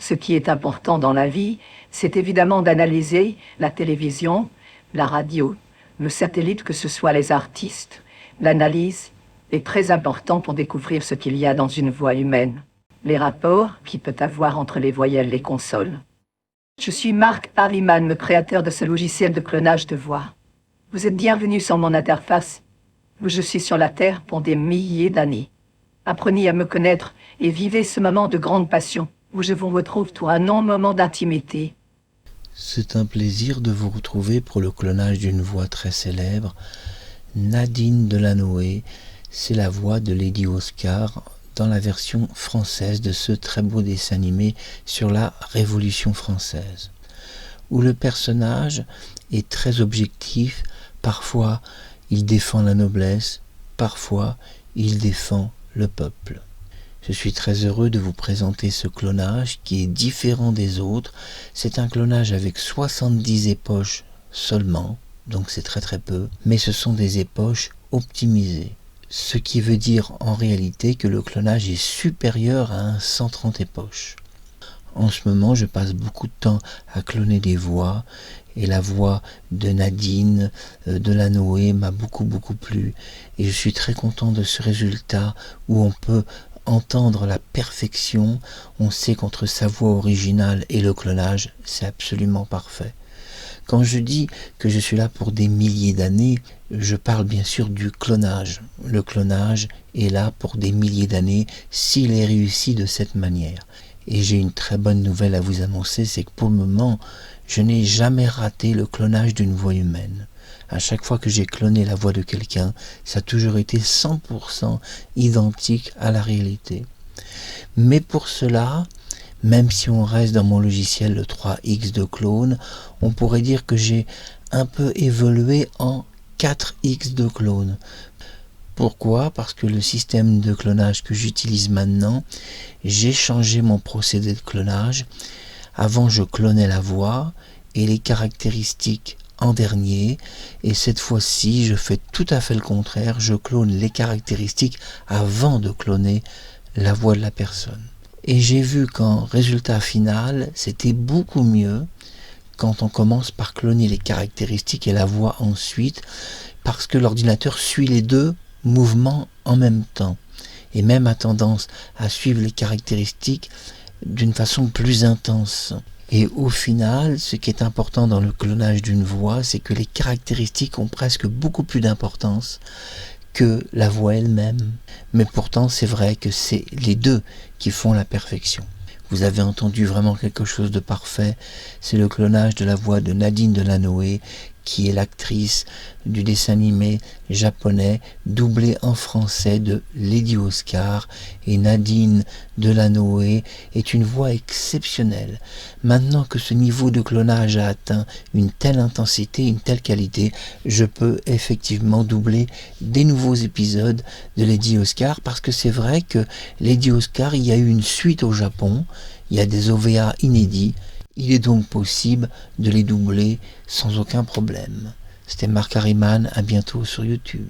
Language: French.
Ce qui est important dans la vie, c'est évidemment d'analyser la télévision, la radio, le satellite, que ce soit les artistes. L'analyse est très importante pour découvrir ce qu'il y a dans une voix humaine, les rapports qu'il peut avoir entre les voyelles et les consonnes. Je suis Marc Harriman, le créateur de ce logiciel de clonage de voix. Vous êtes bienvenue sur mon interface, où je suis sur la Terre pour des milliers d'années. Apprenez à me connaître et vivez ce moment de grande passion, où je vous retrouve tout un long moment d'intimité. C'est un plaisir de vous retrouver pour le clonage d'une voix très célèbre. Nadine Delanoë, c'est la voix de Lady Oscar dans la version française de ce très beau dessin animé sur la Révolution française, où le personnage est très objectif. Parfois il défend la noblesse, parfois il défend le peuple. Je suis très heureux de vous présenter ce clonage qui est différent des autres. C'est un clonage avec 70 époches seulement, donc c'est très peu, mais ce sont des époches optimisées. Ce qui veut dire en réalité que le clonage est supérieur à un 130 époches. En ce moment, je passe beaucoup de temps à cloner des voix, et la voix de Nadine Delanoë m'a beaucoup plu, et je suis très content de ce résultat où on peut entendre la perfection. On sait qu'entre sa voix originale et le clonage, c'est absolument parfait. Quand je dis que je suis là pour des milliers d'années, je parle bien sûr du clonage. Le clonage est là pour des milliers d'années s'il est réussi de cette manière. Et j'ai une très bonne nouvelle à vous annoncer, c'est que pour le moment, je n'ai jamais raté le clonage d'une voix humaine. À chaque fois que j'ai cloné la voix de quelqu'un, ça a toujours été 100% identique à la réalité. Mais pour cela, même si on reste dans mon logiciel le 3X de clone, on pourrait dire que j'ai un peu évolué en 4X de clone. Pourquoi? Parce que le système de clonage que j'utilise maintenant, j'ai changé mon procédé de clonage. Avant, je clonais la voix et les caractéristiques en dernier, et cette fois-ci, je fais tout à fait le contraire. Je clone les caractéristiques avant de cloner la voix de la personne. Et j'ai vu qu'en résultat final, c'était beaucoup mieux quand on commence par cloner les caractéristiques et la voix ensuite, parce que l'ordinateur suit les deux mouvements en même temps, et même a tendance à suivre les caractéristiques d'une façon plus intense. Et au final, ce qui est important dans le clonage d'une voix, c'est que les caractéristiques ont presque beaucoup plus d'importance que la voix elle-même. Mais pourtant, c'est vrai que c'est les deux qui font la perfection. Vous avez entendu vraiment quelque chose de parfait. C'est le clonage de la voix de Nadine Delanoë, qui est l'actrice du dessin animé japonais doublé en français de Lady Oscar. Et Nadine Delanoë est une voix exceptionnelle. Maintenant que ce niveau de clonage a atteint une telle intensité, une telle qualité, je peux effectivement doubler des nouveaux épisodes de Lady Oscar, parce que c'est vrai que Lady Oscar, il y a eu une suite au Japon, il y a des OVA inédits. Il est donc possible de les doubler sans aucun problème. C'était Marc Harriman, à bientôt sur YouTube.